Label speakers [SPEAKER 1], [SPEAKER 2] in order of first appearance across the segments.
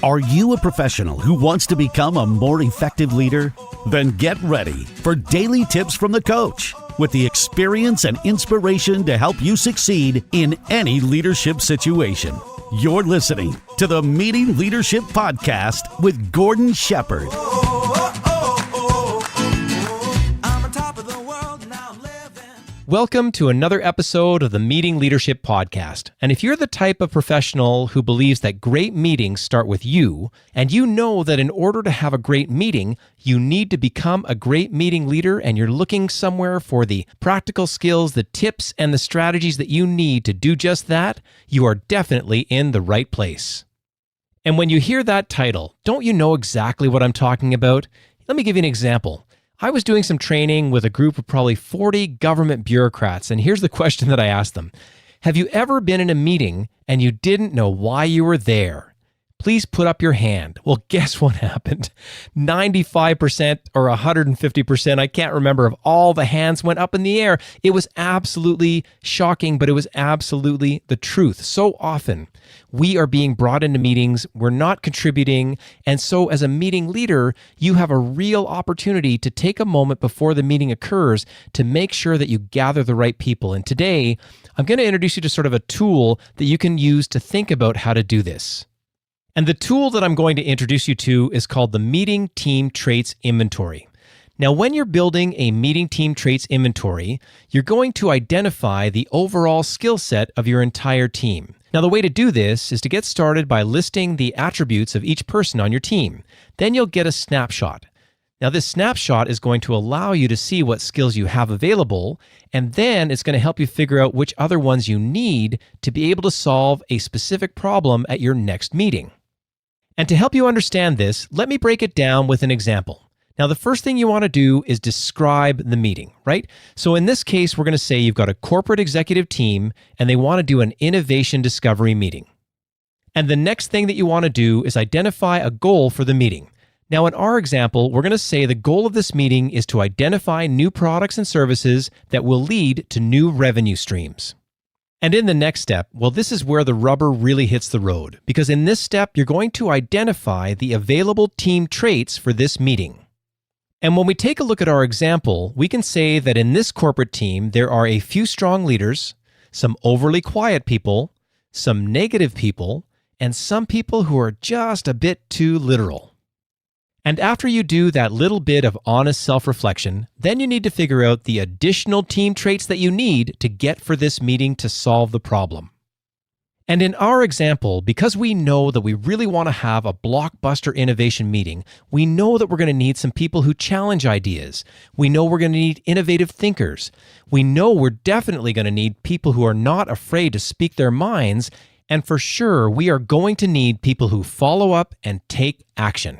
[SPEAKER 1] Are you a professional who wants to become a more effective leader? Then get ready for daily tips from the coach with the experience and inspiration to help you succeed in any leadership situation. You're listening to the Meeting Leadership Podcast with Gordon Shepherd.
[SPEAKER 2] Welcome to another episode of the Meeting Leadership Podcast. And if you're the type of professional who believes that great meetings start with you, and you know that in order to have a great meeting, you need to become a great meeting leader, and you're looking somewhere for the practical skills, the tips, and the strategies that you need to do just that, you are definitely in the right place. And when you hear that title, don't you know exactly what I'm talking about? Let me give you an example. I was doing some training with a group of probably 40 government bureaucrats, and here's the question that I asked them. Have you ever been in a meeting and you didn't know why you were there? Please put up your hand. Well, guess what happened? 95% or 150%, I can't remember, of all the hands went up in the air. It was absolutely shocking, but it was absolutely the truth. So often, we are being brought into meetings, we're not contributing, and so as a meeting leader, you have a real opportunity to take a moment before the meeting occurs to make sure that you gather the right people. And today, I'm going to introduce you to sort of a tool that you can use to think about how to do this. And the tool that I'm going to introduce you to is called the Meeting Team Traits Inventory. Now, when you're building a Meeting Team Traits Inventory, you're going to identify the overall skill set of your entire team. Now, the way to do this is to get started by listing the attributes of each person on your team. Then you'll get a snapshot. Now, this snapshot is going to allow you to see what skills you have available, and then it's going to help you figure out which other ones you need to be able to solve a specific problem at your next meeting. And to help you understand this, let me break it down with an example. Now, the first thing you want to do is describe the meeting, right? So in this case, we're going to say you've got a corporate executive team and they want to do an innovation discovery meeting. And the next thing that you want to do is identify a goal for the meeting. Now, in our example, we're going to say the goal of this meeting is to identify new products and services that will lead to new revenue streams. And in the next step, well, this is where the rubber really hits the road, because in this step, you're going to identify the available team traits for this meeting. And when we take a look at our example, we can say that in this corporate team, there are a few strong leaders, some overly quiet people, some negative people, and some people who are just a bit too literal. And after you do that little bit of honest self-reflection, then you need to figure out the additional team traits that you need to get for this meeting to solve the problem. And in our example, because we know that we really want to have a blockbuster innovation meeting, we know that we're going to need some people who challenge ideas. We know we're going to need innovative thinkers. We know we're definitely going to need people who are not afraid to speak their minds. And for sure, we are going to need people who follow up and take action.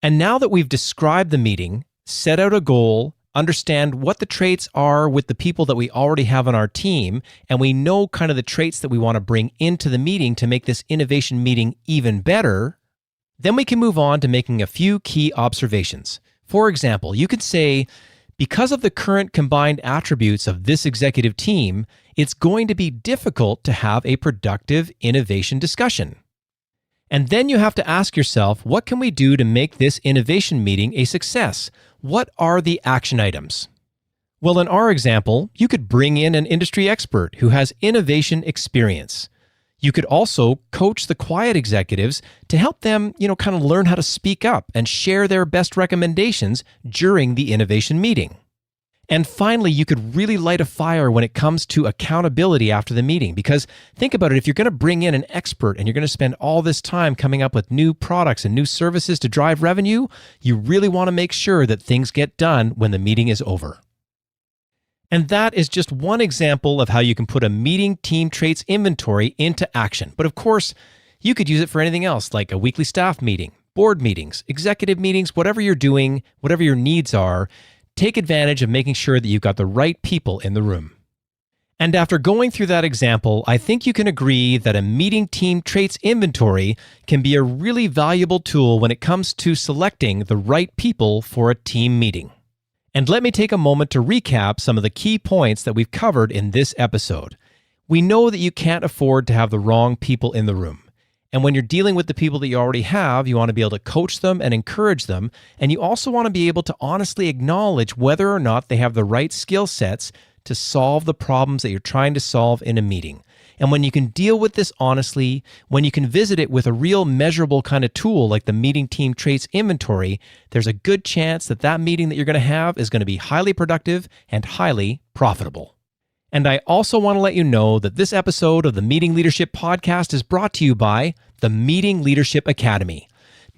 [SPEAKER 2] And now that we've described the meeting, set out a goal, understand what the traits are with the people that we already have on our team, and we know kind of the traits that we want to bring into the meeting to make this innovation meeting even better, then we can move on to making a few key observations. For example, you could say, because of the current combined attributes of this executive team, it's going to be difficult to have a productive innovation discussion. And then you have to ask yourself, what can we do to make this innovation meeting a success? What are the action items? Well, in our example, you could bring in an industry expert who has innovation experience. You could also coach the quiet executives to help them, kind of learn how to speak up and share their best recommendations during the innovation meeting. And finally, you could really light a fire when it comes to accountability after the meeting. Because think about it, if you're going to bring in an expert and you're going to spend all this time coming up with new products and new services to drive revenue, you really want to make sure that things get done when the meeting is over. And that is just one example of how you can put a meeting team traits inventory into action. But of course, you could use it for anything else, like a weekly staff meeting, board meetings, executive meetings, whatever you're doing, whatever your needs are. Take advantage of making sure that you've got the right people in the room. And after going through that example, I think you can agree that a meeting team traits inventory can be a really valuable tool when it comes to selecting the right people for a team meeting. And let me take a moment to recap some of the key points that we've covered in this episode. We know that you can't afford to have the wrong people in the room. And when you're dealing with the people that you already have, you want to be able to coach them and encourage them. And you also want to be able to honestly acknowledge whether or not they have the right skill sets to solve the problems that you're trying to solve in a meeting. And when you can deal with this honestly, when you can visit it with a real measurable kind of tool like the meeting team traits inventory, there's a good chance that that meeting that you're going to have is going to be highly productive and highly profitable. And I also want to let you know that this episode of the Meeting Leadership Podcast is brought to you by the Meeting Leadership Academy.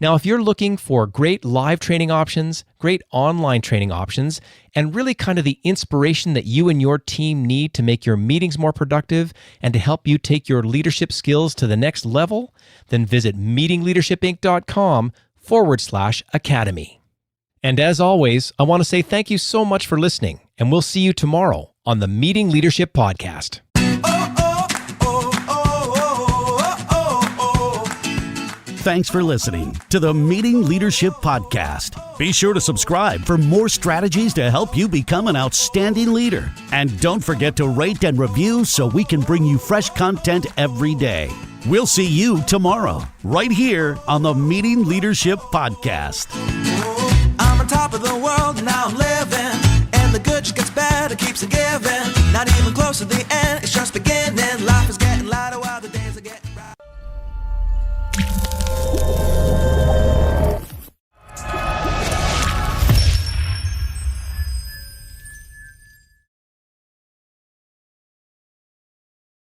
[SPEAKER 2] Now, if you're looking for great live training options, great online training options, and really kind of the inspiration that you and your team need to make your meetings more productive and to help you take your leadership skills to the next level, then visit meetingleadershipinc.com/academy. And as always, I want to say thank you so much for listening, and we'll see you tomorrow on the Meeting Leadership Podcast.
[SPEAKER 1] Thanks for listening to the Meeting Leadership Podcast. Be sure to subscribe for more strategies to help you become an outstanding leader. And don't forget to rate and review so we can bring you fresh content every day. We'll see you tomorrow, right here on the Meeting Leadership Podcast.
[SPEAKER 3] I'm on top of the world, now I'm living. And the good just gets better, keeps on giving. Not even close to the end, it's just beginning.